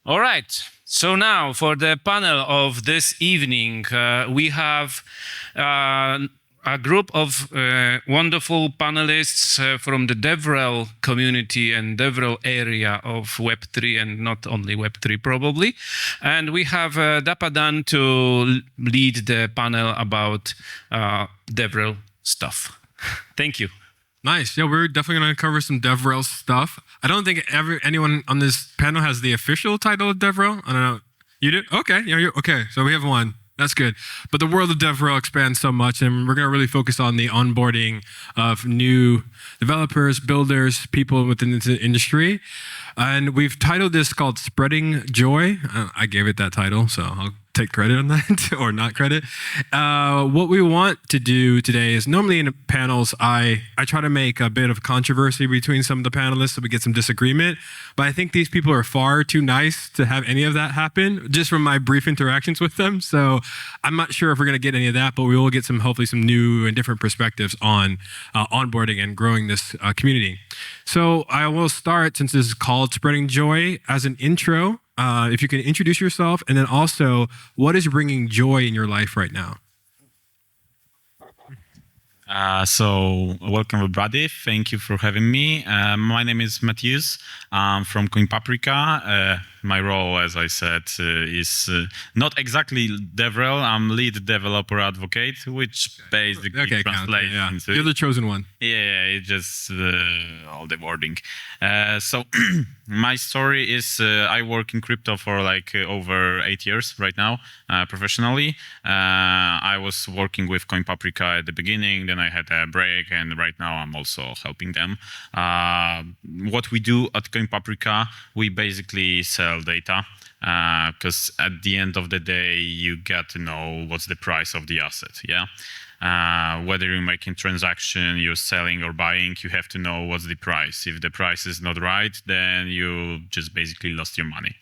All right. So now for the panel of this evening, we have a group of wonderful panelists from the DevRel community and DevRel area of Web3, and not only Web3 probably. And we have Dappa done to lead the panel about DevRel stuff. Thank you. Nice. Yeah, we're definitely going to cover some DevRel stuff. I don't think anyone on this panel has the official title of DevRel. I don't know. You do? Okay. Yeah. Okay. So we have one. That's good. But the world of DevRel expands so much, and we're going to really focus on the onboarding of new developers, builders, people within the industry. And we've titled this called Spreading Joy. I gave it that title, so I'll take credit on that or not credit. What we want to do today is normally in panels, I try to make a bit of controversy between some of the panelists so we get some disagreement. But I think these people are far too nice to have any of that happen, just from my brief interactions with them. So I'm not sure if we're going to get any of that, but we will get hopefully some new and different perspectives on onboarding and growing this community. So I will start, since this is called Spreading Joy, as an intro. If you can introduce yourself, and then also, what is bringing joy in your life right now? So welcome everybody. Thank you for having me. My name is Mateusz. I'm from CoinPaprika. My role, as I said, is not exactly DevRel. I'm lead developer advocate, which basically translates into... You're the chosen one. Yeah, it's just all the wording. So my story is I work in crypto for like over 8 years right now, professionally. I was working with CoinPaprika at the beginning, then I had a break, and right now I'm also helping them. What we do at CoinPaprika, we basically sell data, because at the end of the day, you get to know what's the price of the asset, yeah? Whether you're making transaction, you're selling or buying, you have to know what's the price. If the price is not right, then you just basically lost your money.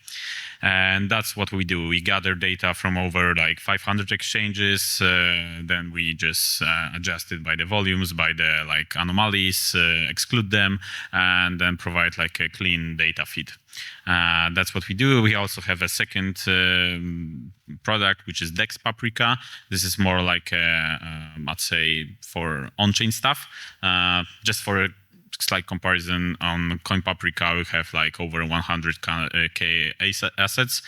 And that's what we do. We gather data from over like 500 exchanges, then we just adjust it by the volumes, by the like anomalies, exclude them, and then provide like a clean data feed. That's what we do. We also have a second product, which is DexPaprika. This is more like, I'd say, for on-chain stuff. Just for a slight comparison, on CoinPaprika, we have like over 100K assets,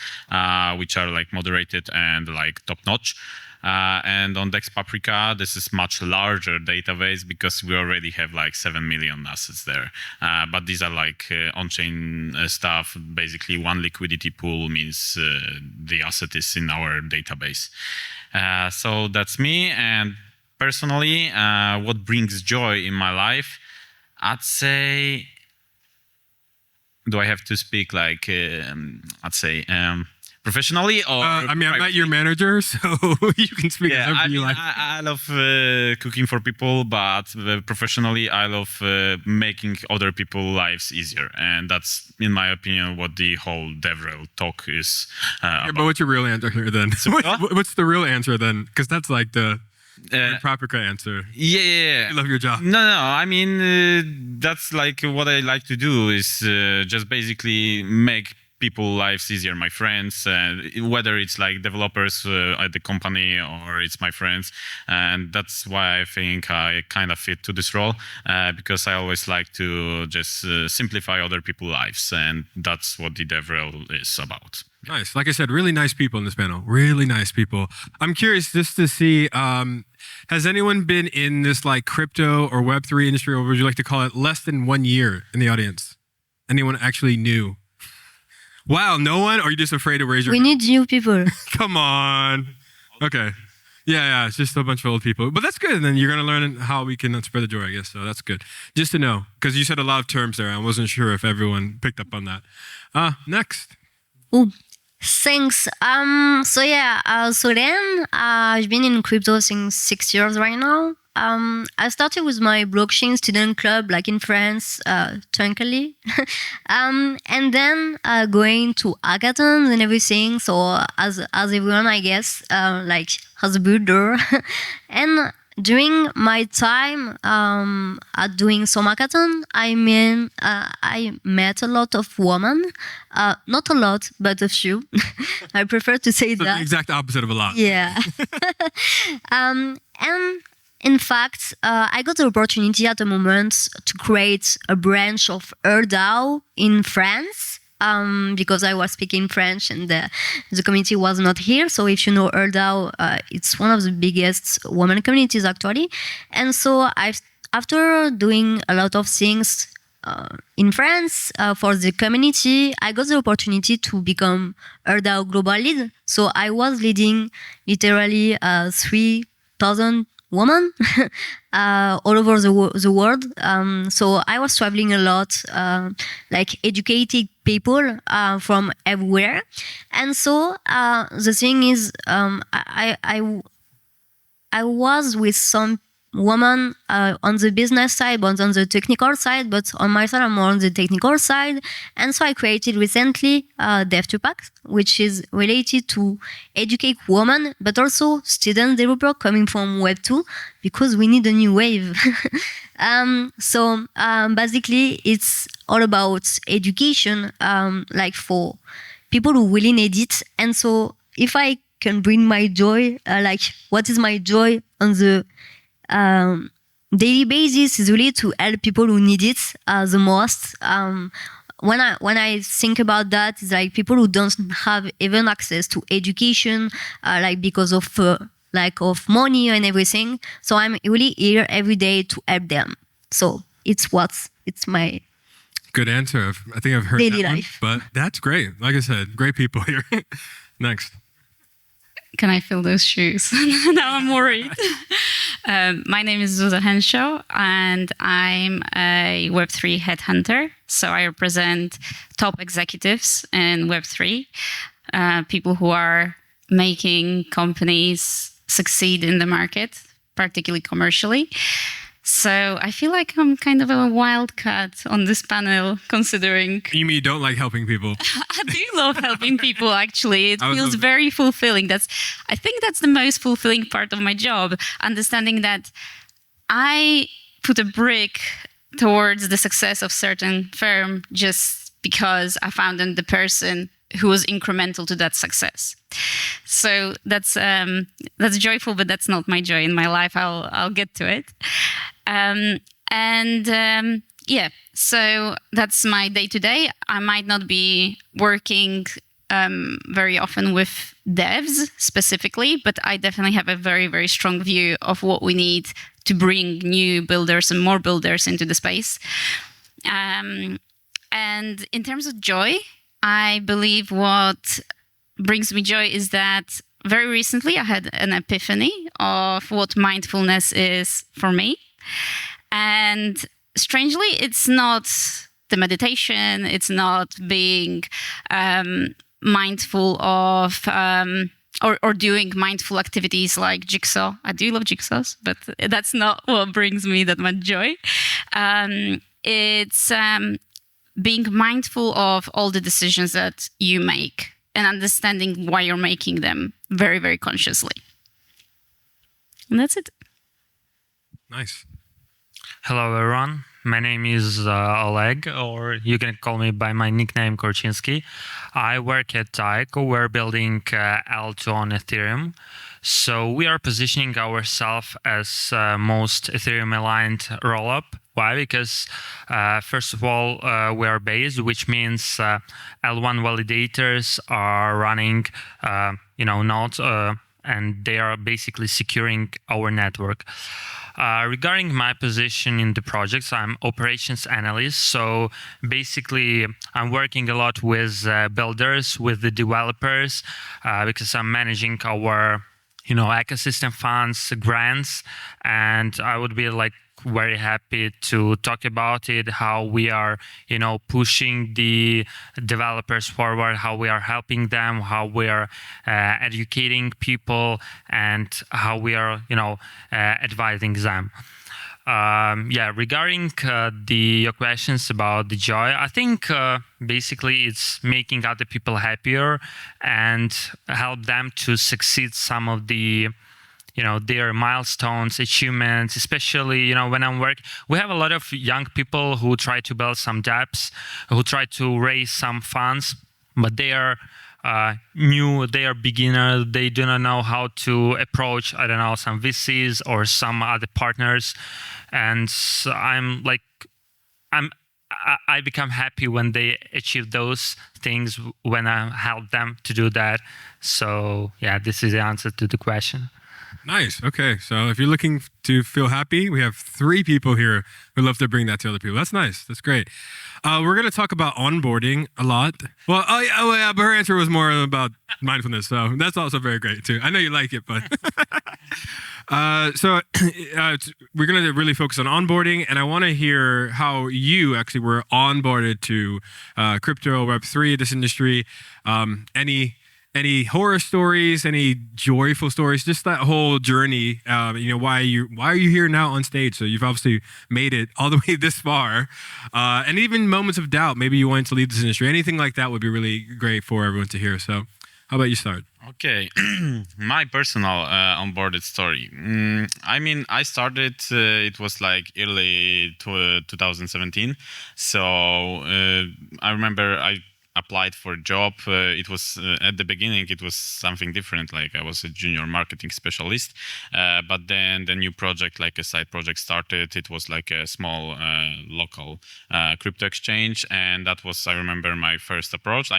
which are like moderated and like top-notch. And on DexPaprika, this is much larger database because we already have like 7 million assets there. But these are like on-chain stuff. Basically, one liquidity pool means the asset is in our database. So that's me. And personally, what brings joy in my life, I'd say, do I have to speak like, I'd say, professionally or? I mean, I'm not your manager, so you can speak as whatever you like. I love cooking for people, but professionally, I love making other people's lives easier. And that's, in my opinion, what the whole DevRel talk is about. But what's your real answer here then? What's the real answer then? Because that's like the Paprika answer. Yeah. You love your job. No. I mean, that's like what I like to do is just basically make people's lives easier, my friends, whether it's like developers at the company or it's my friends. And that's why I think I kind of fit to this role, because I always like to just simplify other people's lives. And that's what the DevRel is about. Nice. Like I said, really nice people in this panel. Really nice people. I'm curious just to see, has anyone been in this like crypto or Web3 industry, or would you like to call it, less than 1 year in the audience? Anyone actually new? Wow, no one? Or are you just afraid to raise your hand? We need new people. Come on. Okay. Yeah, it's just a bunch of old people. But that's good. And then you're going to learn how we can spread the joy, I guess. So that's good. Just to know, because you said a lot of terms there. I wasn't sure if everyone picked up on that. Next. Oh, thanks. Solene, I've been in crypto since 6 years right now. I started with my blockchain student club, like in France, technically, and then going to hackathons and everything. So as everyone, I guess, like as a builder, and during my time at doing Somakathon, I met a lot of women. Not a lot, but a few. I prefer to say So that. the exact opposite of a lot. Yeah. And in fact, I got the opportunity at the moment to create a branch of ETHWarsaw in France. Because I was speaking French and the community was not here. So if you know ETHWarsaw, it's one of the biggest women communities actually. And so after doing a lot of things in France for the community, I got the opportunity to become ETHWarsaw global lead. So I was leading literally 3,000 women all over the world. So I was traveling a lot, like educating people from everywhere. And so the thing is, I was with some women on the business side, but on the technical side. But on my side, I'm more on the technical side. And so I created recently Dev2Pact, which is related to educate women, but also student developer coming from Web2, because we need a new wave. So basically, it's all about education, like for people who really need it. And so if I can bring my joy, like what is my joy on the daily basis is really to help people who need it the most. When I think about that, it's like people who don't have even access to education, like because of lack of money and everything. So I'm really here every day to help them. So it's my Good answer. I think I've heard daily that life. one, but that's great. Like I said, great people here. Next. Can I fill those shoes? Now I'm worried. My name is Zuza Henshaw, and I'm a Web3 headhunter. So I represent top executives in Web3, people who are making companies succeed in the market, particularly commercially. So I feel like I'm kind of a wildcat on this panel, considering... You mean you don't like helping people? I do love helping people, actually. It I was feels also- very fulfilling. I think that's the most fulfilling part of my job, understanding that I put a brick towards the success of certain firm just because I found the person who was incremental to that success. So that's joyful, but that's not my joy in my life. I'll get to it. Yeah, so that's my day-to-day. I might not be working very often with devs specifically, but I definitely have a very, very strong view of what we need to bring new builders and more builders into the space. And in terms of joy, I believe what brings me joy is that very recently I had an epiphany of what mindfulness is for me. And strangely, it's not the meditation, it's not being mindful of or doing mindful activities like jigsaw. I do love jigsaws, but that's not what brings me that much joy. It's being mindful of all the decisions that you make and understanding why you're making them very, very consciously. And that's it. Nice. Hello, everyone. My name is Oleg, or you can call me by my nickname Korchinskiiy. I work at Taiko. We're building L2 on Ethereum. So we are positioning ourselves as most Ethereum-aligned rollup. Why? Because first of all, we are based, which means L1 validators are running, nodes, and they are basically securing our network. Regarding my position in the projects, I'm operations analyst. So basically, I'm working a lot with builders, with the developers, because I'm managing our, ecosystem funds, grants, and I would be very happy to talk about it, how we are, pushing the developers forward, how we are helping them, how we are educating people, and how we are, advising them. Regarding your questions about the joy, I think basically it's making other people happier and help them to succeed some of the their milestones, achievements, especially, when I'm working. We have a lot of young people who try to build some dApps, who try to raise some funds, but they are new, they are beginner, they do not know how to approach, I don't know, some VCs or some other partners. And I become happy when they achieve those things, when I help them to do that. So yeah, this is the answer to the question. Nice. Okay. So if you're looking to feel happy, we have 3 people here who love to bring that to other people. That's nice. That's great. We're going to talk about onboarding a lot. Well, yeah, but her answer was more about mindfulness. So that's also very great too. I know you like it, but we're going to really focus on onboarding, and I want to hear how you actually were onboarded to crypto, Web3, this industry. Any horror stories, any joyful stories, just that whole journey, why are you here now on stage? So you've obviously made it all the way this far. And even moments of doubt, maybe you wanted to leave this industry, anything like that would be really great for everyone to hear. So how about you start? Okay, my personal onboarded story. I started, it was like early 2017. So I remember I applied for a job. It was at the beginning, it was something different. Like I was a junior marketing specialist, but then the new project, like a side project, started. It was like a small local crypto exchange, and that was, I remember, my first approach.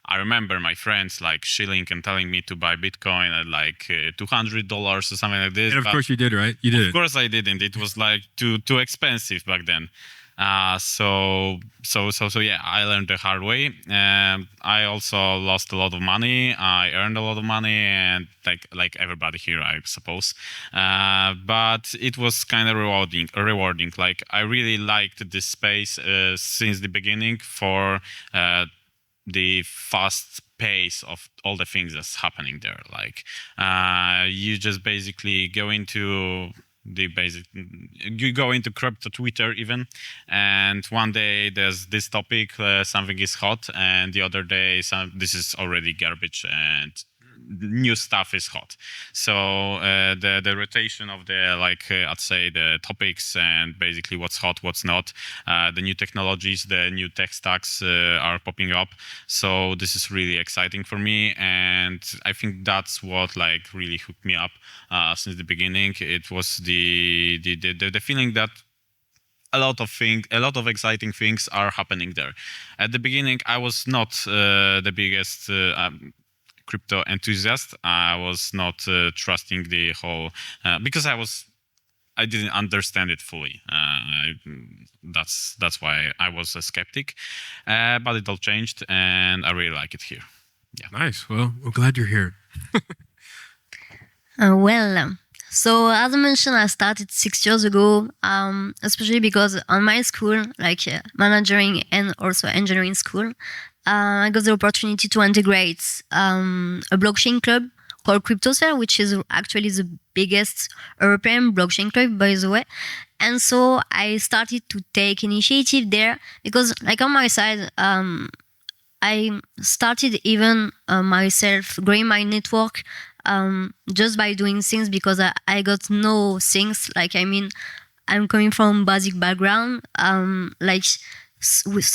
I remember my friends like shilling and telling me to buy Bitcoin at like $200 or something like this. And of course you did, right? You did. Of course I didn't. It was like too expensive back then. So yeah, I learned the hard way. I also lost a lot of money. I earned a lot of money, and like everybody here, I suppose. But it was kind of rewarding. Like I really liked this space since the beginning for the fast pace of all the things that's happening there. Like you just basically go into you go into crypto Twitter even, and one day there's this topic, something is hot, and the other day this is already garbage and new stuff is hot. So the rotation of the I'd say the topics and basically what's hot, what's not, the new technologies, the new tech stacks are popping up. So this is really exciting for me, and I think that's what really hooked me up since the beginning. It was the feeling that a lot of exciting things are happening there. At the beginning, I was not the biggest crypto enthusiast. I was not trusting the whole because I didn't understand it fully. That's why I was a skeptic. But it all changed, and I really like it here. Yeah. Nice. Well, we're glad you're here. So as I mentioned, I started 6 years ago, especially because on my school, managing and also engineering school, I got the opportunity to integrate a blockchain club called CryptoSphere, which is actually the biggest European blockchain club, by the way. And so I started to take initiative there because, on my side, I started even myself growing my network just by doing things because I got no things. I'm coming from basic background,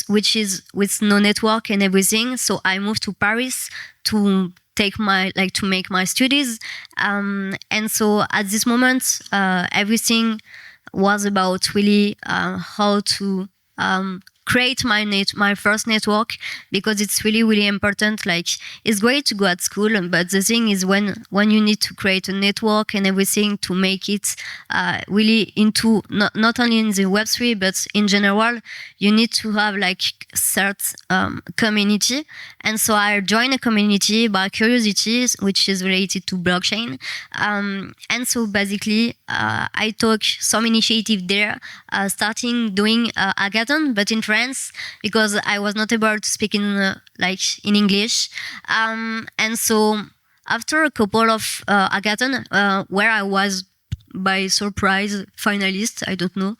which is with no network and everything. So I moved to Paris to take to make my studies. And so at this moment, everything was about really how to create my first network, because it's really, really important. It's great to go at school, but the thing is when you need to create a network and everything to make it really into not only in the Web3 but in general, you need to have certain community. And so I joined a community by curiosity, which is related to blockchain. And so basically I took some initiative there, starting doing hackathon, but in France, because I was not able to speak in English. And so after a couple of hackathon, where I was by surprise finalist, I don't know,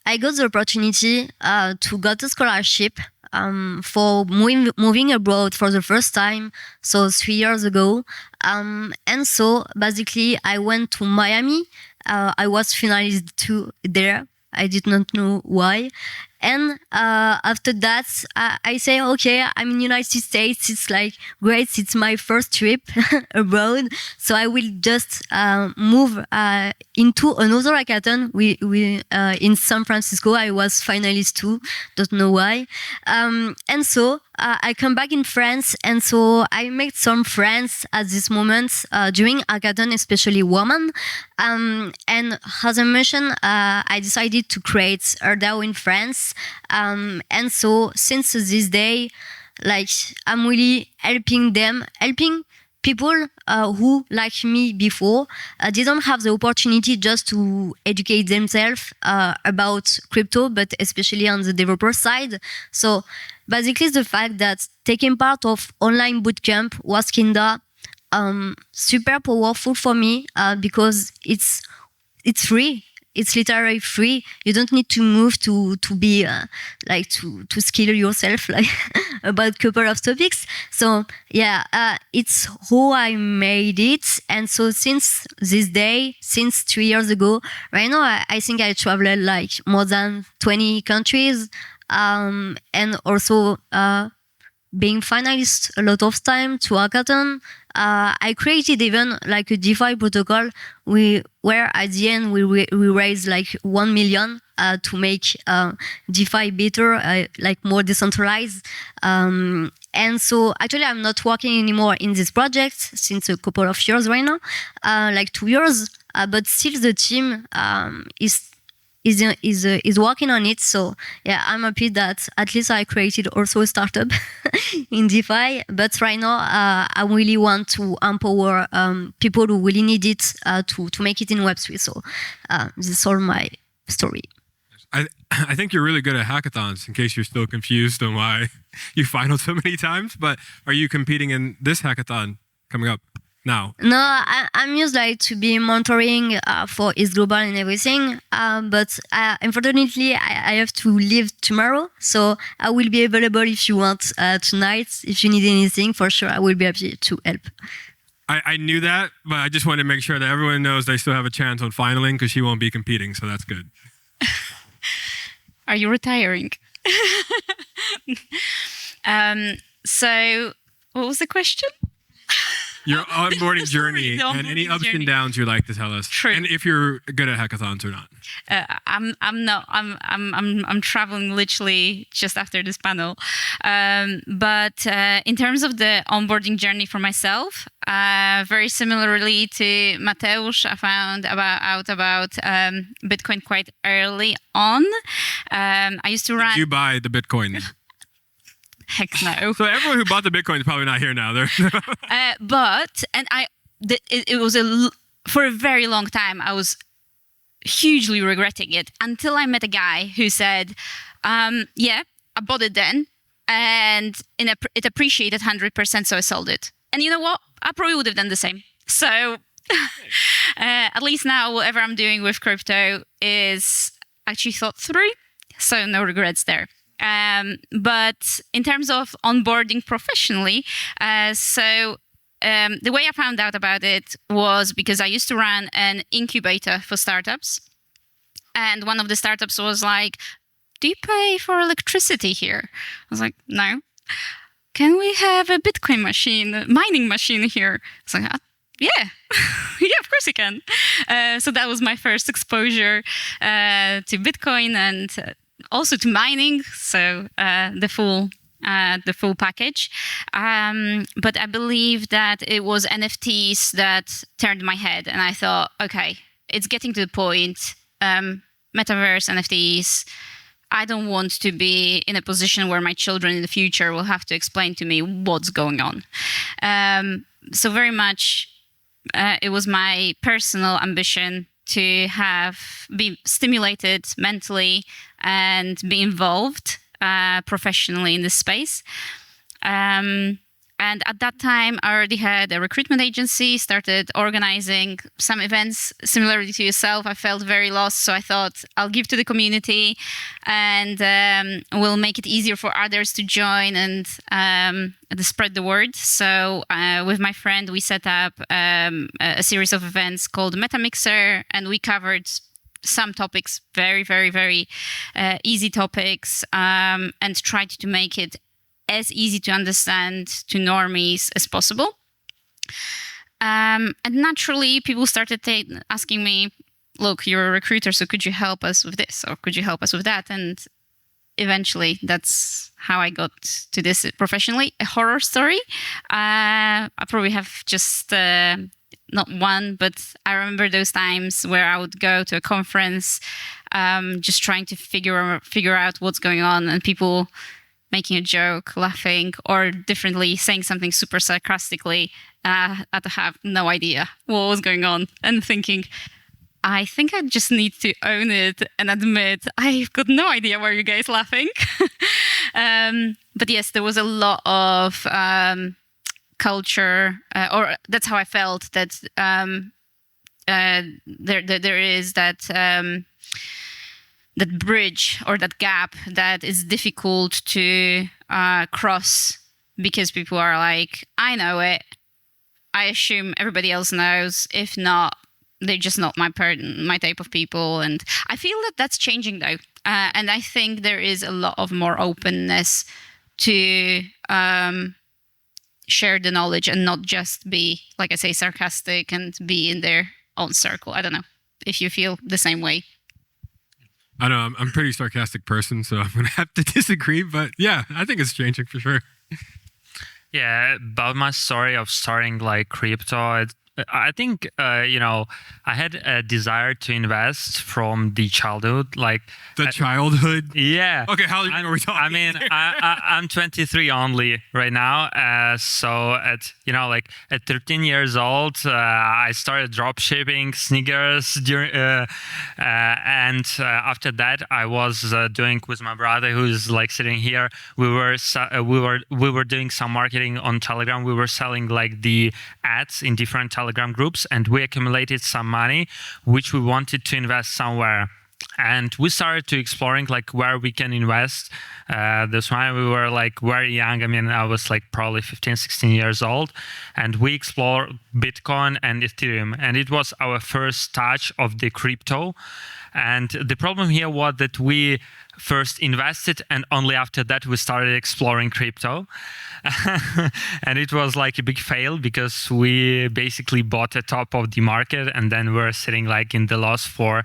I got the opportunity to get a scholarship for moving abroad for the first time, so 3 years ago. And so basically I went to Miami. I was finalist 2 there. I did not know why. And after that, I say, okay, I'm in the United States. It's like great. It's my first trip abroad. So I will just move into another hackathon. We in San Francisco. I was finalist 2. Don't know why. And so I come back in France. And so I made some friends at this moment during hackathon, especially women. And as I mentioned, I decided to create a DAO in France. And so since this day, like I'm really helping people who, like me before, didn't have the opportunity just to educate themselves about crypto, but especially on the developer side. So basically the fact that taking part of online bootcamp was kinda super powerful for me because it's free. It's literally free. You don't need to move to be like to skill yourself like about a couple of topics. So yeah, it's how I made it. And so since this day, since 3 years ago, right now I think I traveled like more than 20 countries, and also being finalist a lot of time to hackathon. I created even like a DeFi protocol where at the end we raised like 1 million to make DeFi better, like more decentralized. And so actually I'm not working anymore in this project since a couple of years right now, like 2 years, but still the team is working on it. So yeah, I'm happy that at least I created also a startup in DeFi. But right now, I really want to empower people who really need it to make it in Web3. So this is all my story. I think you're really good at hackathons, in case you're still confused on why you finaled so many times. But are you competing in this hackathon coming up now? No, I'm used like to be mentoring for ETHGlobal and everything. But unfortunately, I have to leave tomorrow. So I will be available if you want tonight. If you need anything, for sure, I will be happy to help. I knew that, but I just wanted to make sure that everyone knows they still have a chance on finaling because she won't be competing. So that's good. Are you retiring? So what was the question? Your onboarding journey and any ups and downs you'd like to tell us. True. And if you're good at hackathons or not. I'm not. I'm traveling literally just after this panel. But in terms of the onboarding journey for myself, very similarly to Mateusz, I found out about Bitcoin quite early on. I used to run. Did you buy the Bitcoin? Heck no. So everyone who bought the Bitcoin is probably not here now. It was for a very long time, I was hugely regretting it until I met a guy who said, yeah, I bought it then and it appreciated 100%, so I sold it. And you know what? I probably would have done the same. So at least now, whatever I'm doing with crypto is actually thought through. So no regrets there. But in terms of onboarding professionally, the way I found out about it was because I used to run an incubator for startups. And one of the startups was like, do you pay for electricity here? I was like, no. Can we have a Bitcoin mining machine here? I was like, yeah, yeah, of course you can. So that was my first exposure to Bitcoin and also to mining, so the full package. But I believe that it was NFTs that turned my head, and I thought, okay, it's getting to the point. Metaverse, NFTs. I don't want to be in a position where my children in the future will have to explain to me what's going on. So very much, it was my personal ambition to be stimulated mentally and be involved professionally in this space. I And at that time, I already had a recruitment agency, started organizing some events similarly to yourself. I felt very lost, so I thought I'll give to the community and we'll make it easier for others to join and to spread the word. So with my friend, we set up a series of events called Meta Mixer, and we covered some topics, very, very, very easy topics, and tried to make it as easy to understand to normies as possible. And naturally, people started asking me, look, you're a recruiter, so could you help us with this? Or could you help us with that? And eventually, that's how I got to this professionally. A horror story. I probably have just not one, but I remember those times where I would go to a conference, just trying to figure out what's going on, and people making a joke, laughing, or differently saying something super sarcastically. I have no idea what was going on, and thinking, I think I just need to own it and admit I've got no idea why you guys laughing. But yes, there was a lot of culture, or that's how I felt, that there is that that bridge or that gap that is difficult to cross, because people are like, I know it. I assume everybody else knows. If not, they're just not my type of people. And I feel that that's changing though. And I think there is a lot of more openness to share the knowledge and not just be, like I say, sarcastic and be in their own circle. I don't know if you feel the same way. I know I'm a pretty sarcastic person, so I'm going to have to disagree. But yeah, I think it's changing for sure. Yeah, about my story of starting like crypto, I think, I had a desire to invest from the childhood, like the childhood. Yeah. Okay, how old are we talking? I mean, I'm 23 only right now. So at 13 years old, I started drop shipping sneakers and after that, I was doing with my brother, who's like sitting here. We were doing some marketing on Telegram. We were selling like the ads in different Telegram groups, and we accumulated some money which we wanted to invest somewhere. And we started to exploring like where we can invest this money. We were like very young. I mean, I was like probably 15, 16 years old, and we explored Bitcoin and Ethereum, and it was our first touch of the crypto. And the problem here was that we first invested, and only after that we started exploring crypto. And it was like a big fail, because we basically bought the top of the market, and then we're sitting like in the loss for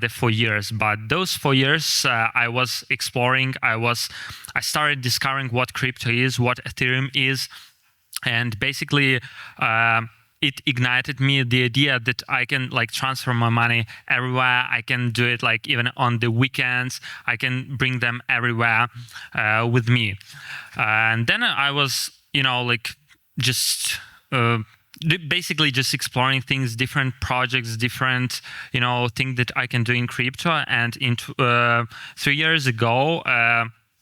the 4 years. But those 4 years I was exploring, I started discovering what crypto is, what Ethereum is, and basically it ignited me the idea that I can like transfer my money everywhere. I can do it like even on the weekends. I can bring them everywhere with me. And then I was, basically just exploring things, different projects, different, things that I can do in crypto. And 3 years ago,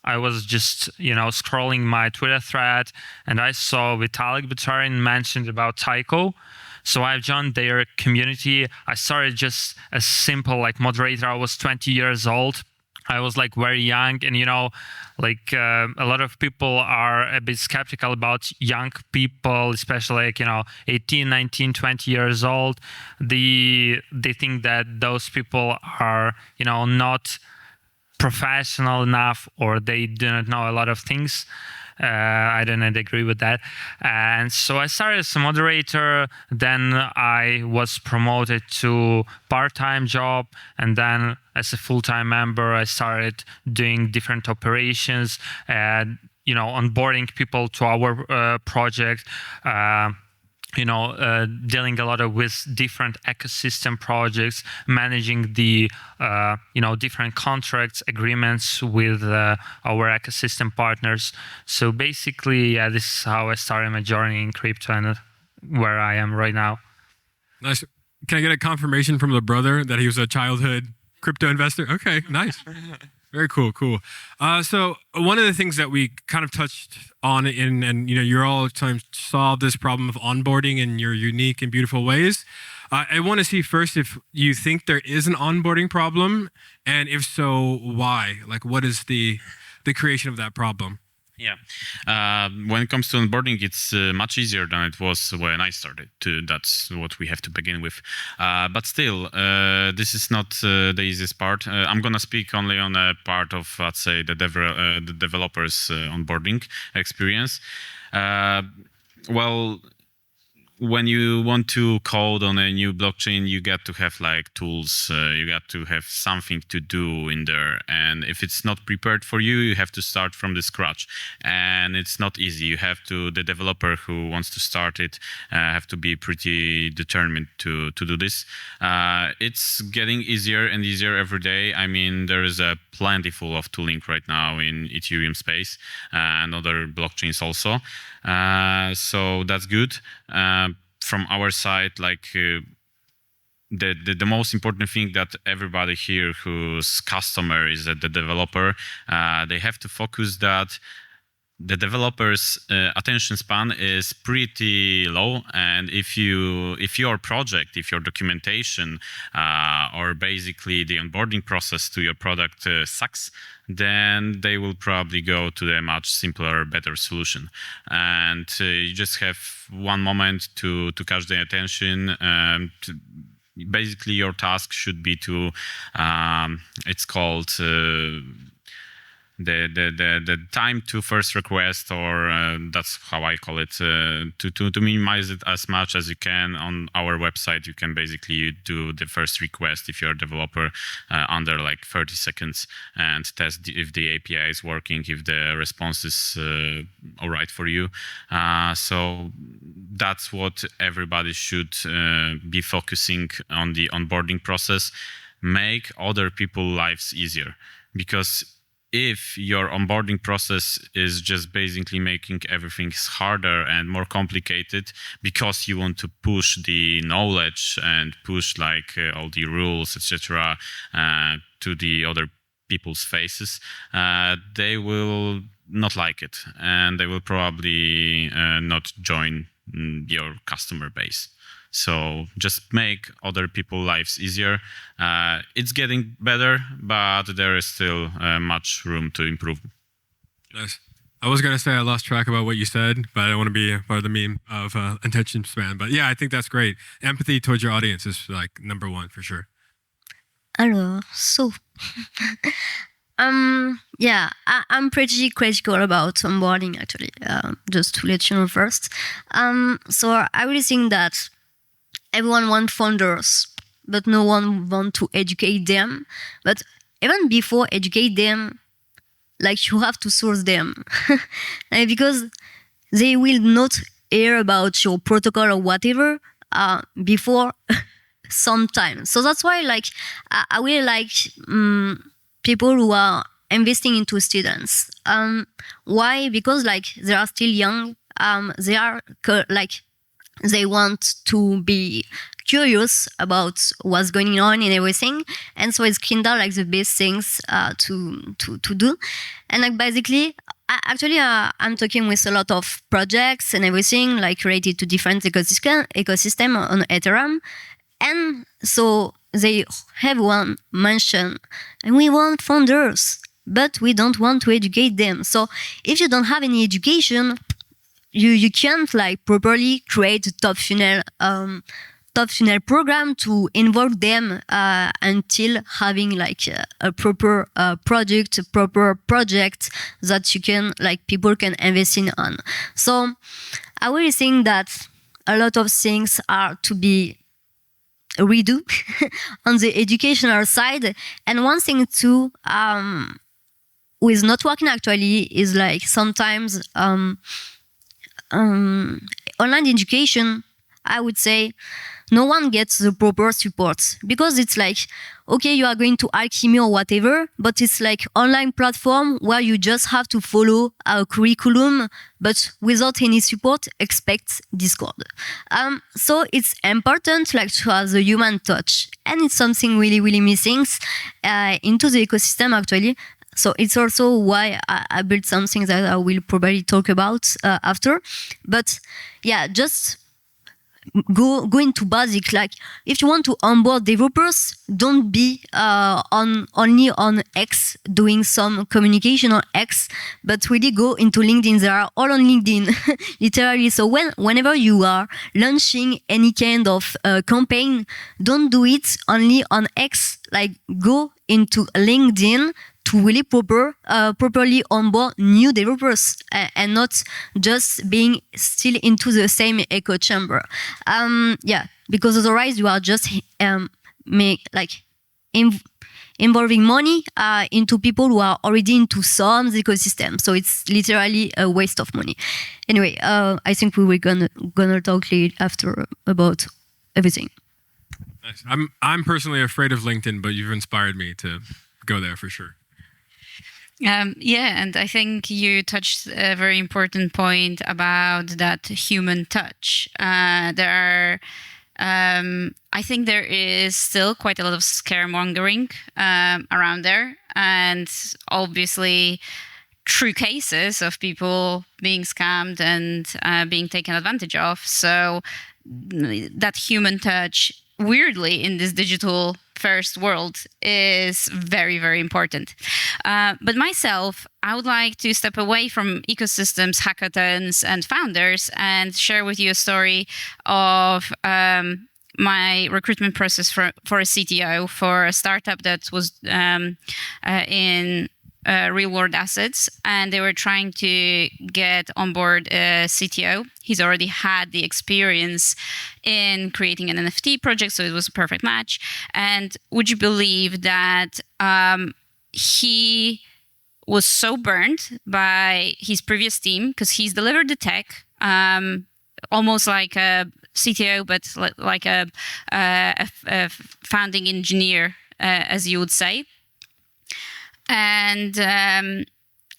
I was just, scrolling my Twitter thread, and I saw Vitalik Buterin mentioned about Taiko. So I joined their community. I started just a simple like moderator. I was 20 years old. I was like very young, and a lot of people are a bit skeptical about young people, especially like 18, 19, 20 years old. They think that those people are not professional enough, or they do not know a lot of things. I do not agree with that. And so I started as a moderator, then I was promoted to part-time job, and then as a full-time member, I started doing different operations, onboarding people to our project, dealing a lot with different ecosystem projects, managing the, different contracts, agreements with our ecosystem partners. So basically, yeah, this is how I started my journey in crypto and where I am right now. Nice. Can I get a confirmation from the brother that he was a childhood crypto investor? Okay, nice. Very cool, cool. So one of the things that we kind of touched on and you're all trying to solve this problem of onboarding in your unique and beautiful ways. I want to see first if you think there is an onboarding problem, and if so, why? Like, what is the creation of that problem? Yeah. When it comes to onboarding, it's much easier than it was when I started. That's what we have to begin with. But still, this is not the easiest part. I'm going to speak only on a part of, let's say, the developers' onboarding experience. Well, when you want to code on a new blockchain, you got to have like tools, you got to have something to do in there. And if it's not prepared for you, you have to start from the scratch. And it's not easy. You have to, the developer who wants to start it, have to be pretty determined to do this. It's getting easier and easier every day. I mean, there is a plentiful of tooling right now in Ethereum space and other blockchains also. So that's good. From our side, like the most important thing that everybody here whose customer is the developer, they have to focus that the developer's attention span is pretty low, and if your project, if your documentation or basically the onboarding process to your product sucks, then they will probably go to a much simpler, better solution. And you just have one moment to catch their attention. Basically, your task should be to, it's called the time to first request, or that's how I call it, to minimize it as much as you can. On our website, you can basically do the first request if you're a developer under like 30 seconds and test if the API is working, if the response is all right for you. So that's what everybody should be focusing on, the onboarding process. Make other people's lives easier, because if your onboarding process is just basically making everything harder and more complicated because you want to push the knowledge and push like all the rules, etc., to the other people's faces, they will not like it, and they will probably not join your customer base. So just make other people's lives easier. It's getting better, but there is still much room to improve. Nice. I was going to say I lost track about what you said, but I don't want to be part of the meme of attention span. But yeah, I think that's great. Empathy towards your audience is like number one for sure. Alors, so yeah, I'm pretty critical about onboarding actually. Just to let you know first. So I really think that everyone wants founders, but no one wants to educate them. But even before educate them, like you have to source them, because they will not hear about your protocol or whatever before some time. So that's why, like, I really like people who are investing into students. Why? Because like they are still young. They are like, they want to be curious about what's going on and everything, and so it's kind of like the best things to do. And like basically, actually, I'm talking with a lot of projects and everything like related to different ecosystem on Ethereum, and so they have one mention, and we want founders, but we don't want to educate them. So if you don't have any education, you can't like properly create a top funnel program to involve them until having like a proper project that you can like people can invest in on. So I really think that a lot of things are to be redo on the educational side. And one thing too who is not working actually is like sometimes online education, I would say no one gets the proper support, because it's like, okay, you are going to Alchemy or whatever, but it's like online platform where you just have to follow a curriculum, but without any support, expect Discord. So it's important like to have the human touch, and it's something really, really missing into the ecosystem actually. So it's also why I built something that I will probably talk about after. But yeah, just go into basic. Like if you want to onboard developers, don't be only on X doing some communication on X, but really go into LinkedIn. They are all on LinkedIn, literally. So whenever you are launching any kind of campaign, don't do it only on X. Like go into LinkedIn to really properly onboard new developers and not just being still into the same echo chamber. Because otherwise you are just involving money into people who are already into some ecosystem. So it's literally a waste of money. Anyway, I think we were gonna talk after about everything. Nice. I'm personally afraid of LinkedIn, but you've inspired me to go there for sure. And I think you touched a very important point about that human touch. I think there is still quite a lot of scaremongering around there, and obviously true cases of people being scammed and being taken advantage of. So that human touch, weirdly, in this digital first world is very, very important. But myself, I would like to step away from ecosystems, hackathons, and founders and share with you a story of my recruitment process for a CTO for a startup that was in real world assets, and they were trying to get on board a CTO. He's already had the experience in creating an NFT project, so it was a perfect match. And would you believe that he was so burnt by his previous team because he's delivered the tech, almost like a CTO, but like a founding engineer, as you would say. And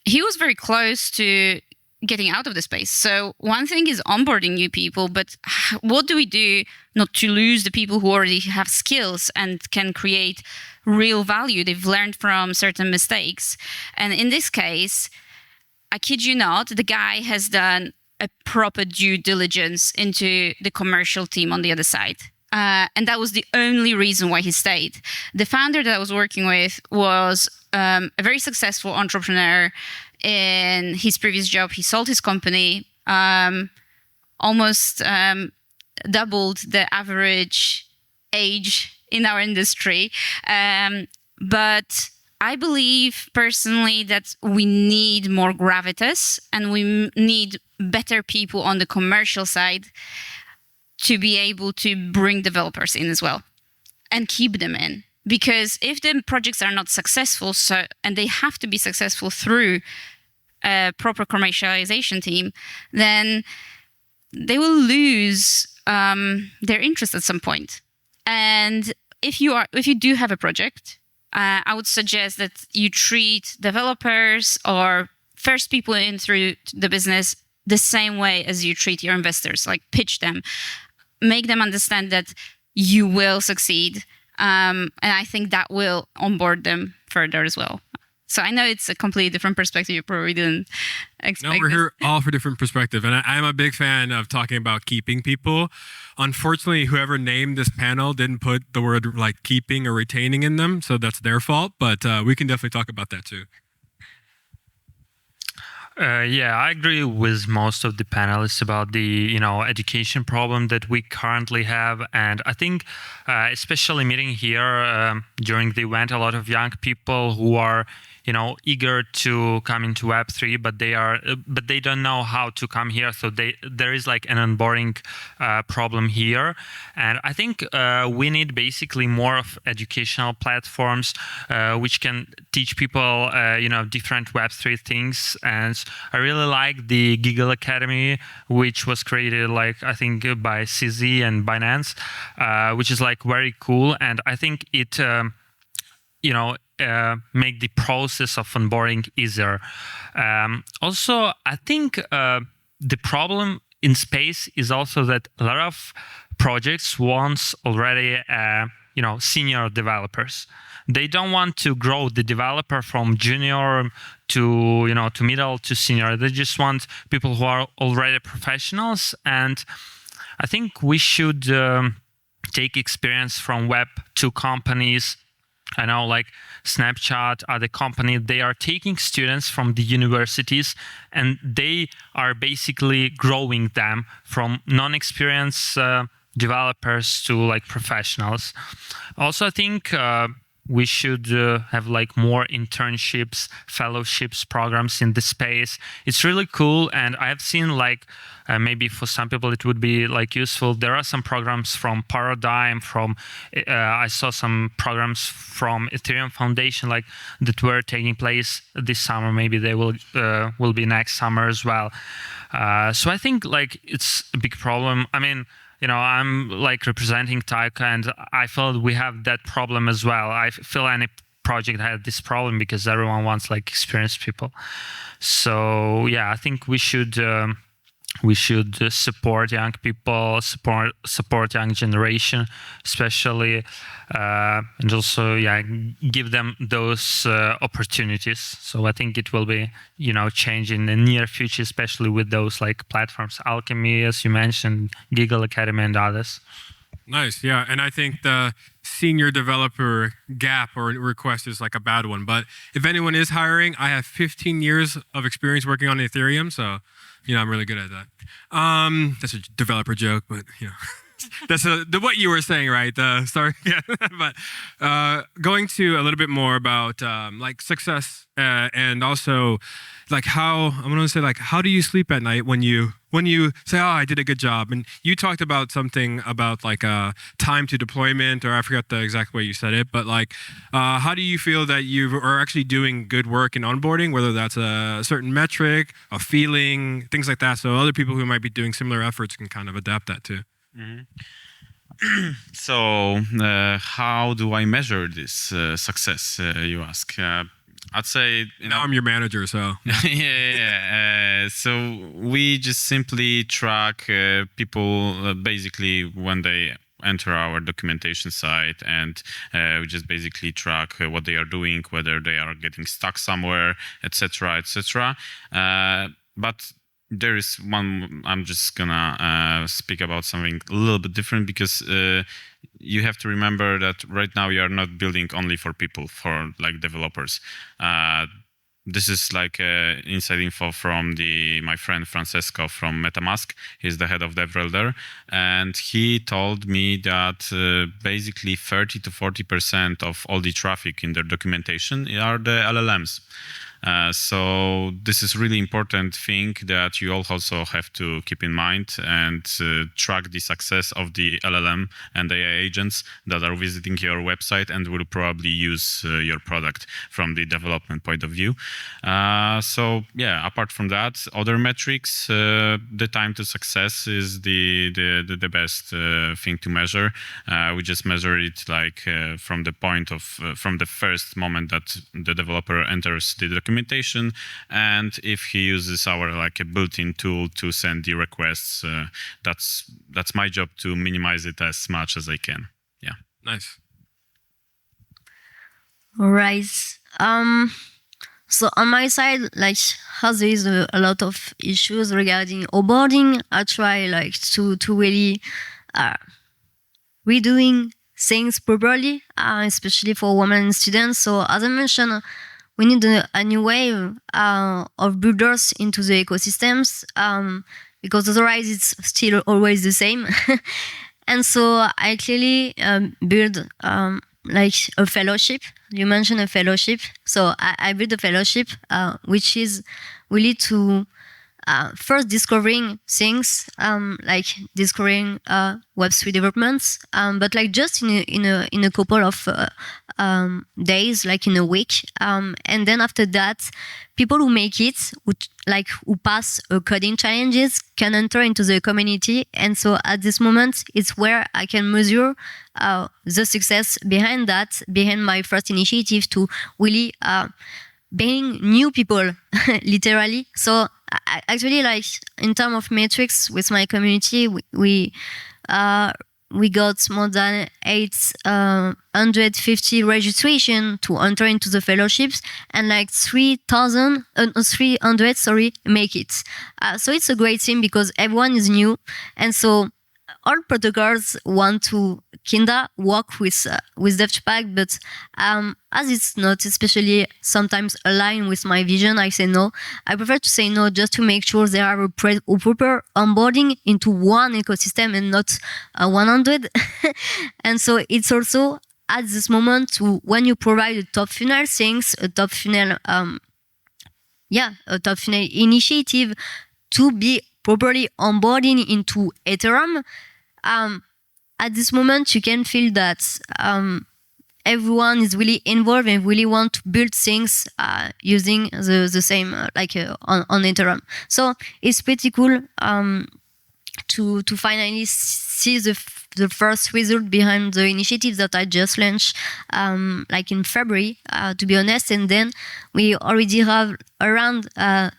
he was very close to getting out of the space. So one thing is onboarding new people, but what do we do not to lose the people who already have skills and can create real value? They've learned from certain mistakes. And in this case, I kid you not, the guy has done a proper due diligence into the commercial team on the other side. And that was the only reason why he stayed. The founder that I was working with was a very successful entrepreneur. In his previous job, he sold his company, almost doubled the average age in our industry. But I believe personally that we need more gravitas and we need better people on the commercial side to be able to bring developers in as well and keep them in. Because if the projects are not successful, and they have to be successful through a proper commercialization team, then they will lose their interest at some point. And if you do have a project, I would suggest that you treat developers or first people in through the business the same way as you treat your investors. Like pitch them, make them understand that you will succeed. And I think that will onboard them further as well. So I know it's a completely different perspective. You probably didn't expect. No, we're here all for different perspective. And I'm a big fan of talking about keeping people. Unfortunately, whoever named this panel didn't put the word like keeping or retaining in them. So that's their fault. But we can definitely talk about that too. Yeah, I agree with most of the panelists about the education problem that we currently have, and I think especially meeting here during the event, a lot of young people who are eager to come into Web3, but they don't know how to come here. So there is like an onboarding problem here, and I think we need basically more of educational platforms which can teach people different Web3 things. And I really like the Giggle Academy, which was created I think by CZ and Binance, which is very cool, and I think it make the process of onboarding easier. Also, I think the problem in space is also that a lot of projects want already senior developers. they don't want to grow the developer from junior to, to middle to senior. They just want people who are already professionals. And I think we should take experience from Web2 companies. I know like Snapchat, other company, they are taking students from the universities and they are basically growing them from non-experienced developers to like professionals. Also, I think we should have like more internships, fellowships, programs in the space. It's really cool, and I've seen like maybe for some people it would be like useful. There are some programs from Paradigm, from I saw some programs from Ethereum Foundation like that were taking place this summer. Maybe they will be next summer as well. So I think like it's a big problem. I mean, I'm like representing Taiko, and I feel we have that problem as well. I feel any project had this problem because everyone wants like experienced people. So yeah, I think we should support young people, support young generation, especially, and also give them those opportunities. So I think it will be change in the near future, especially with those like platforms, Alchemy, as you mentioned, Giggle Academy, and others. Nice, yeah, and I think the senior developer gap or request is like a bad one. But if anyone is hiring, I have 15 years of experience working on Ethereum, so I'm really good at that. That's a developer joke, but that's what you were saying, right? Sorry, yeah. But going to a little bit more about like success and also like how do you sleep at night when you say, oh, I did a good job? And you talked about something about like time to deployment, or I forgot the exact way you said it, but like how do you feel that you are actually doing good work in onboarding, whether that's a certain metric, a feeling, things like that, so other people who might be doing similar efforts can kind of adapt that too? Mm-hmm. So how do I measure this success, you ask? I'd say now I'm your manager, so yeah. So we just simply track people basically when they enter our documentation site, and we just basically track what they are doing, whether they are getting stuck somewhere, etc., etc. But there is one, I'm just gonna speak about something a little bit different, because you have to remember that right now you are not building only for people, for like developers. This is like inside info from my friend Francesco from MetaMask. He's the head of DevRel there, and he told me that basically 30 to 40% of all the traffic in their documentation are the LLMs. So this is really important thing that you all also have to keep in mind and track the success of the LLM and AI agents that are visiting your website and will probably use your product from the development point of view. So yeah, apart from that, other metrics, the time to success is the best thing to measure. We just measure it like from the point of from the first moment that the developer enters the documentation, and if he uses our like a built-in tool to send the requests. That's my job, to minimize it as much as I can. Yeah. Nice. All right. So on my side, like, as there is a lot of issues regarding onboarding, I try like to really redoing things properly, especially for women students. So as I mentioned, we need a new wave of builders into the ecosystems, because otherwise it's still always the same. And so I clearly build like a fellowship. You mentioned a fellowship. So I built a fellowship, which is really to first discovering things, like discovering Web3 developments, but like just in a couple of days, like in a week, and then after that, people who make it, who pass coding challenges, can enter into the community. And so at this moment, it's where I can measure the success behind my first initiative to really being new people, literally. So actually, like in terms of metrics with my community, we we got more than 850 registration to enter into the fellowships, and like 300 make it. So it's a great thing because everyone is new, and so all protocols want to kinda work with DevChapac, but as it's not especially sometimes aligned with my vision, I say no. I prefer to say no just to make sure they are a proper onboarding into one ecosystem and not 100. And so it's also at this moment to when you provide a top funnel things, a top funnel initiative to be properly onboarding into Ethereum. At this moment, you can feel that everyone is really involved and really want to build things using the same on Ethereum. So it's pretty cool to finally see the first result behind the initiative that I just launched in February, to be honest. And then we already have around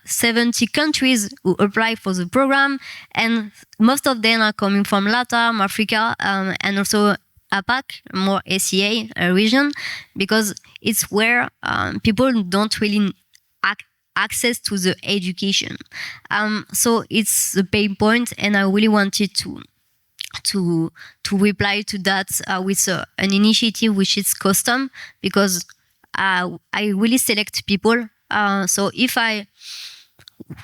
70 countries who apply for the program, and most of them are coming from LATAM, Africa, and also APAC, more ACA region, because it's where people don't really access to the education. So it's the pain point, and I really wanted to reply to that with an initiative which is custom, because I really select people. So if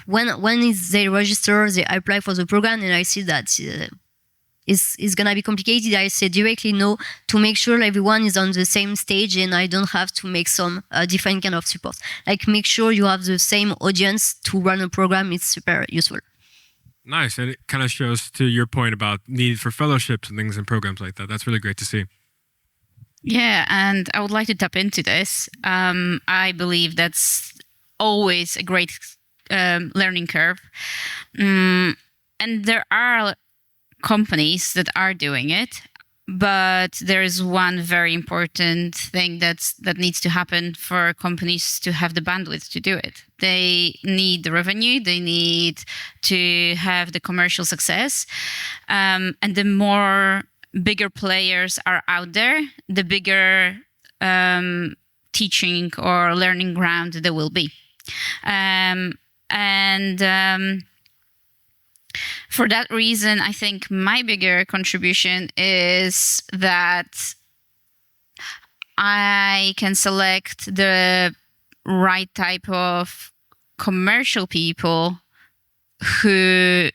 when they register, they apply for the program, and I see that it's gonna be complicated, I say directly no, to make sure everyone is on the same stage and I don't have to make some different kind of support. Like make sure you have the same audience to run a program. It's super useful. Nice, and it kind of shows to your point about need for fellowships and things and programs like that. That's really great to see. Yeah, and I would like to tap into this. I believe that's always a great learning curve. And there are companies that are doing it, but there is one very important thing that needs to happen for companies to have the bandwidth to do it. They need the revenue, they need to have the commercial success, and the more bigger players are out there, the bigger teaching or learning ground there will be. For that reason, I think my bigger contribution is that I can select the right type of commercial people who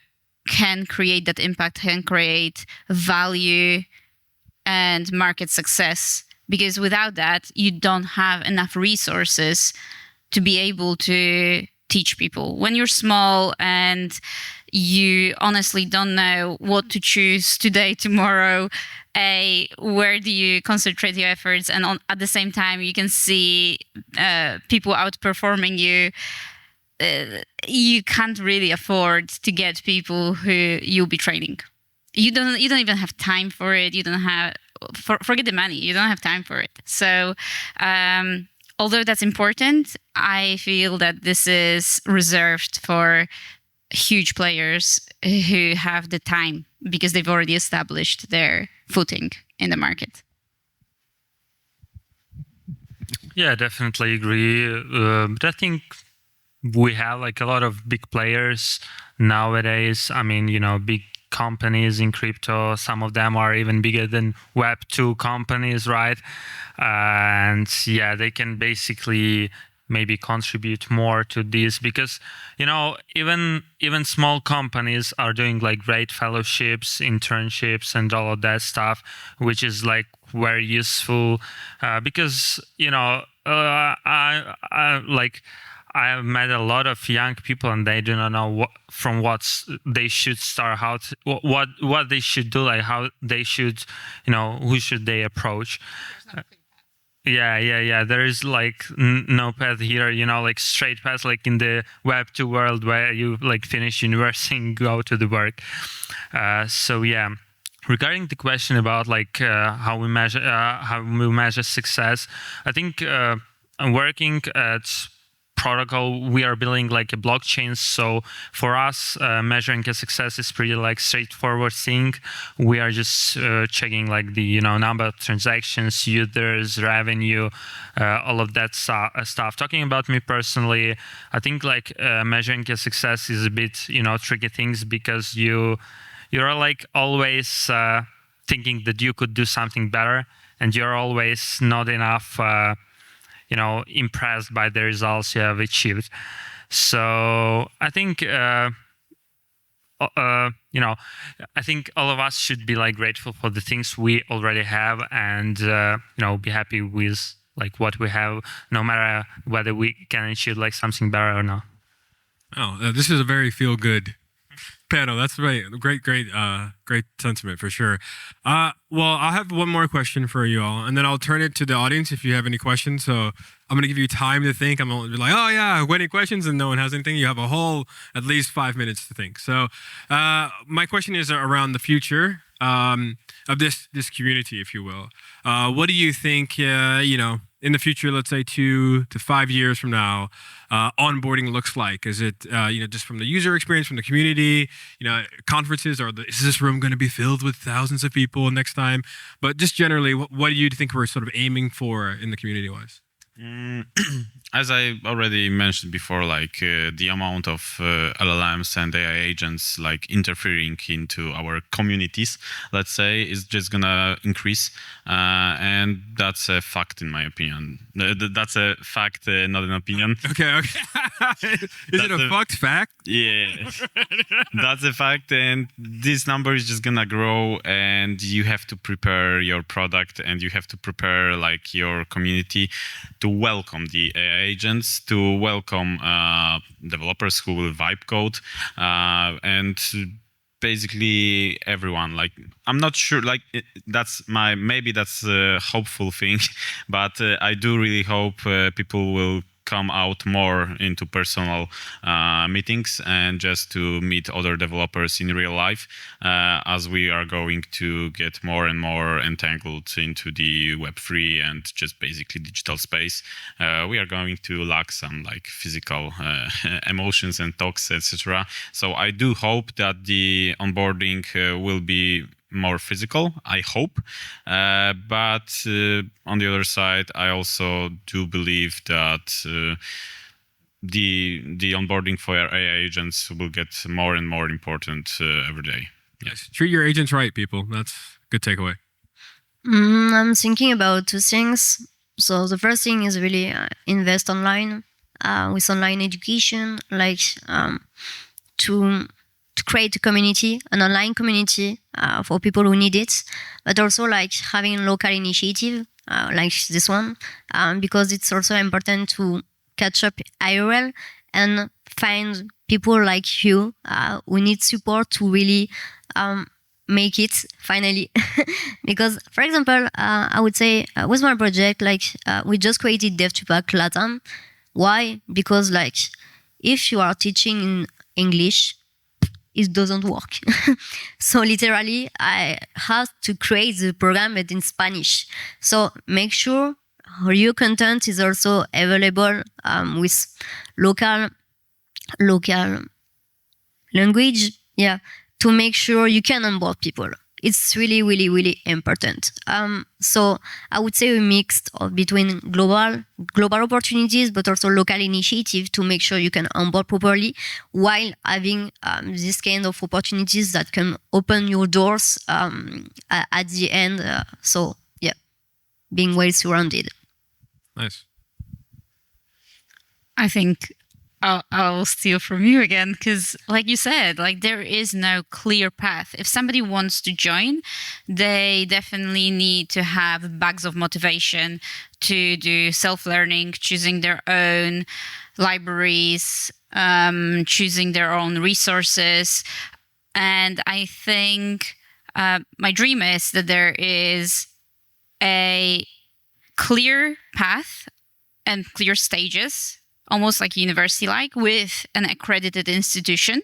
can create that impact, can create value and market success. Because without that, you don't have enough resources to be able to teach people. When you're small and you honestly don't know what to choose today, tomorrow, where do you concentrate your efforts? And at the same time, you can see people outperforming you. You can't really afford to get people who you'll be training. You don't even have time for it. You don't have, forget the money. You don't have time for it. So, although that's important, I feel that this is reserved for huge players who have the time because they've already established their footing in the market. Yeah, definitely agree. But I think we have like a lot of big players nowadays. I mean, big companies in crypto. Some of them are even bigger than Web2 companies, right? And yeah, they can basically maybe contribute more to this because, even small companies are doing like great fellowships, internships, and all of that stuff, which is like very useful because, I have met a lot of young people and they do not know what they should start, what they should do, like how they should, who should they approach. Yeah. There is like no path here, like straight path, like in the Web2 world where you like finish university and go to the work. So yeah, regarding the question about like how we measure success, I think I'm working at protocol. We are building like a blockchain. So for us, measuring a success is pretty like straightforward thing. We are just checking like the number of transactions, users, revenue, all of that stuff. Talking about me personally, I think like measuring a success is a bit tricky things because you're like always thinking that you could do something better, and you're always not enough impressed by the results you have achieved. So I think I think all of us should be like grateful for the things we already have, and be happy with like what we have, no matter whether we can achieve like something better or not. Oh, this is a very feel good panel. That's right. Great sentiment for sure. Well, I'll have one more question for you all, and then I'll turn it to the audience if you have any questions. So I'm going to give you time to think. I'm going to be like, oh yeah, any questions? And no one has anything. You have a whole, at least 5 minutes to think. So my question is around the future of this community, if you will. What do you think, in the future, let's say 2 to 5 years from now, onboarding looks like? Is it, just from the user experience, from the community, conferences, or is this room going to be filled with thousands of people next time? But just generally, what do you think we're sort of aiming for in the community-wise? As I already mentioned before, like the amount of LLMs and AI agents like interfering into our communities, let's say, is just gonna increase, and that's a fact in my opinion. That's a fact, not an opinion. Okay. Is it a fact? Yeah, that's a fact, and this number is just gonna grow, and you have to prepare your product, and you have to prepare like your community to welcome the AI agents, to welcome developers who will vibe code, and basically everyone. Like, I'm not sure, like maybe that's a hopeful thing, but I do really hope people will come out more into personal meetings and just to meet other developers in real life, as we are going to get more and more entangled into the Web3 and just basically digital space. We are going to lack some like physical emotions and talks, etc. So I do hope that the onboarding will be more physical, I hope. But on the other side, I also do believe that the onboarding for AI agents will get more and more important every day. Yes, treat your agents right, people. That's a good takeaway. I'm thinking about two things. So the first thing is really invest online with online education, like to create a community, an online community for people who need it, but also like having local initiative like this one, because it's also important to catch up IRL and find people like you who need support to really make it finally. Because, for example, I would say with my project, like we just created DevTupac Latam. Why? Because like if you are teaching in English, it doesn't work. So literally, I have to create the program but in Spanish. So make sure your content is also available with local language, to make sure you can onboard people. It's really, really, really important. So I would say a mix of between global opportunities, but also local initiative to make sure you can onboard properly while having this kind of opportunities that can open your doors at the end. So yeah, being well surrounded. Nice. I think I'll steal from you again, because like you said, like there is no clear path. If somebody wants to join, they definitely need to have bags of motivation to do self-learning, choosing their own libraries, choosing their own resources. And I think my dream is that there is a clear path and clear stages, almost like university-like, with an accredited institution.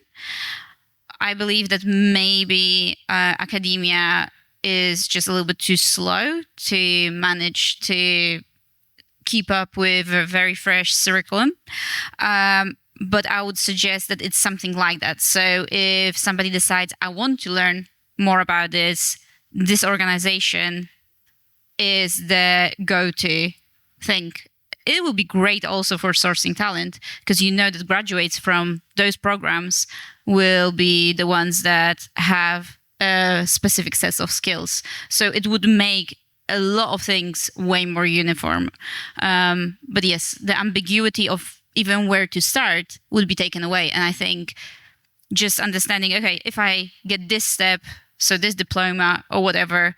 I believe that maybe academia is just a little bit too slow to manage to keep up with a very fresh curriculum. But I would suggest that it's something like that. So if somebody decides, I want to learn more about this organization is the go-to thing. It will be great also for sourcing talent, because you know that graduates from those programs will be the ones that have a specific set of skills. So it would make a lot of things way more uniform. But yes, the ambiguity of even where to start would be taken away. And I think just understanding, okay, if I get this step, so this diploma or whatever,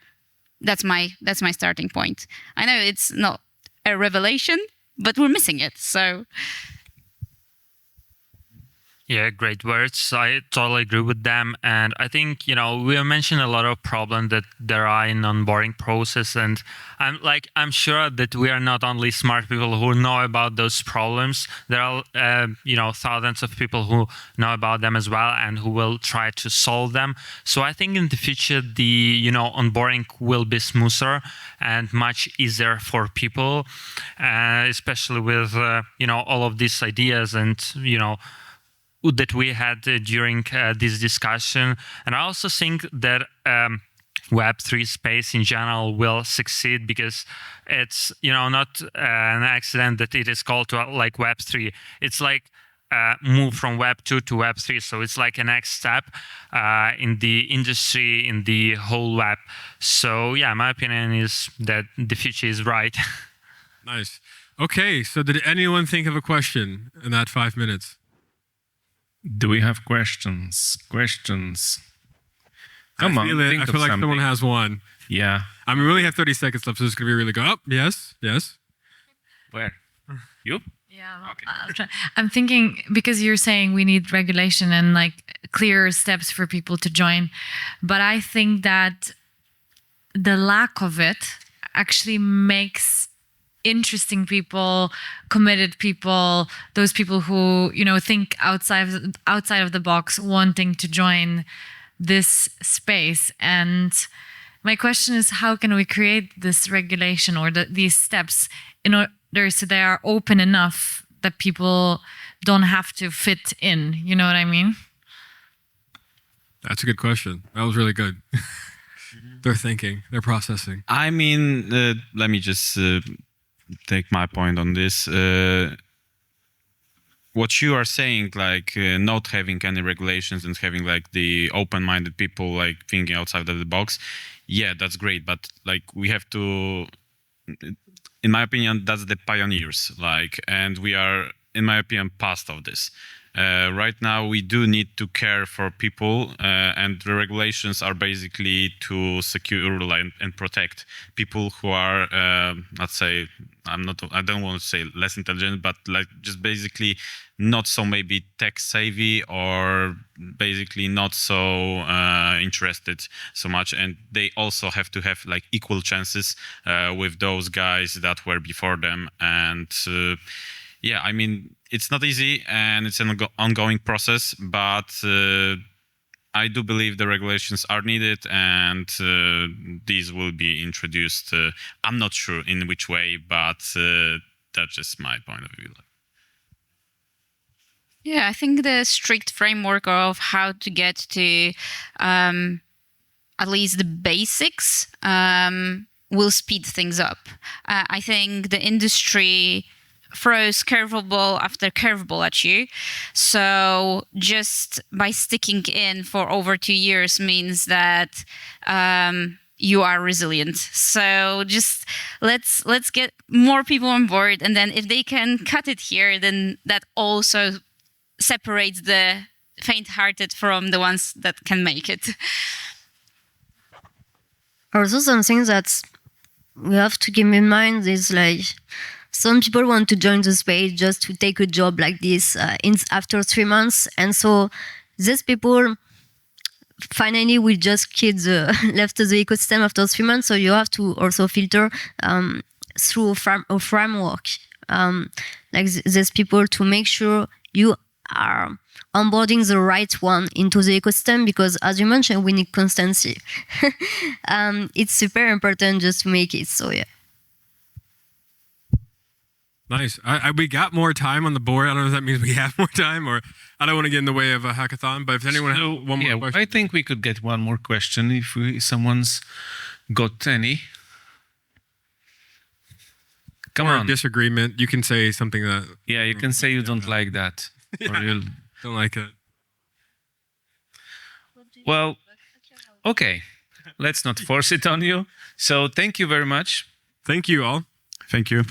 that's my starting point. I know it's not a revelation, but we're missing it. So yeah, great words. I totally agree with them. And I think, we have mentioned a lot of problems that there are in onboarding process. And I'm sure that we are not only smart people who know about those problems. There are, thousands of people who know about them as well and who will try to solve them. So I think in the future, the, onboarding will be smoother and much easier for people, especially with, all of these ideas and, that we had during this discussion. And I also think that Web3 space in general will succeed because it's, not an accident that it is called like Web3. It's like move from Web2 to Web3. So it's like a next step in the industry, in the whole web. So yeah, my opinion is that the future is bright. Nice. Okay, so did anyone think of a question in that 5 minutes? Do we have questions? Come on, think I of feel like something. someone has one. Yeah. I mean, we only have 30 seconds left, so it's going to be really good. Oh, yes. Where? You? Yeah, I'm thinking, because you're saying we need regulation and like clear steps for people to join, but I think that the lack of it actually makes interesting people, committed people, those people who, think outside of the box, wanting to join this space. And my question is, how can we create this regulation or these steps in order so they are open enough that people don't have to fit in? You know what I mean? That's a good question. That was really good. They're thinking, they're processing. I mean, let me just take my point on this. What you are saying, like not having any regulations and having like the open-minded people like thinking outside of the box, yeah, that's great. But like we have to, in my opinion, that's the pioneers. Like, and we are, in my opinion, past of this. Right now, we do need to care for people, and the regulations are basically to secure and protect people who are, let's say, I don't want to say less intelligent, but like just basically not so maybe tech savvy or basically not so interested so much, and they also have to have like equal chances with those guys that were before them. And yeah, I mean, it's not easy and it's an ongoing process, but I do believe the regulations are needed and these will be introduced. I'm not sure in which way, but that's just my point of view. yeah, I think the strict framework of how to get to at least the basics will speed things up. I think the industry throws curveball after curveball at you. So just by sticking in for over 2 years means that you are resilient. So just let's get more people on board, and then if they can cut it here, then that also separates the faint-hearted from the ones that can make it. Also, something that we have to keep in mind is like some people want to join the space just to take a job like this after 3 months, and so these people finally will just get left to the ecosystem after 3 months. So you have to also filter through a framework like these people to make sure you are onboarding the right one into the ecosystem, because as you mentioned, we need constancy. It's super important just to make it. So yeah. Nice. We got more time on the board. I don't know if that means we have more time, or I don't want to get in the way of a hackathon. But if anyone has one more question, I think we could get one more question if someone's got any. Come or on. a disagreement, you can say something that. Yeah, you can say you don't like that. Or you'll... Don't like it. Well, okay. Let's not force it on you. So thank you very much. Thank you all. Thank you.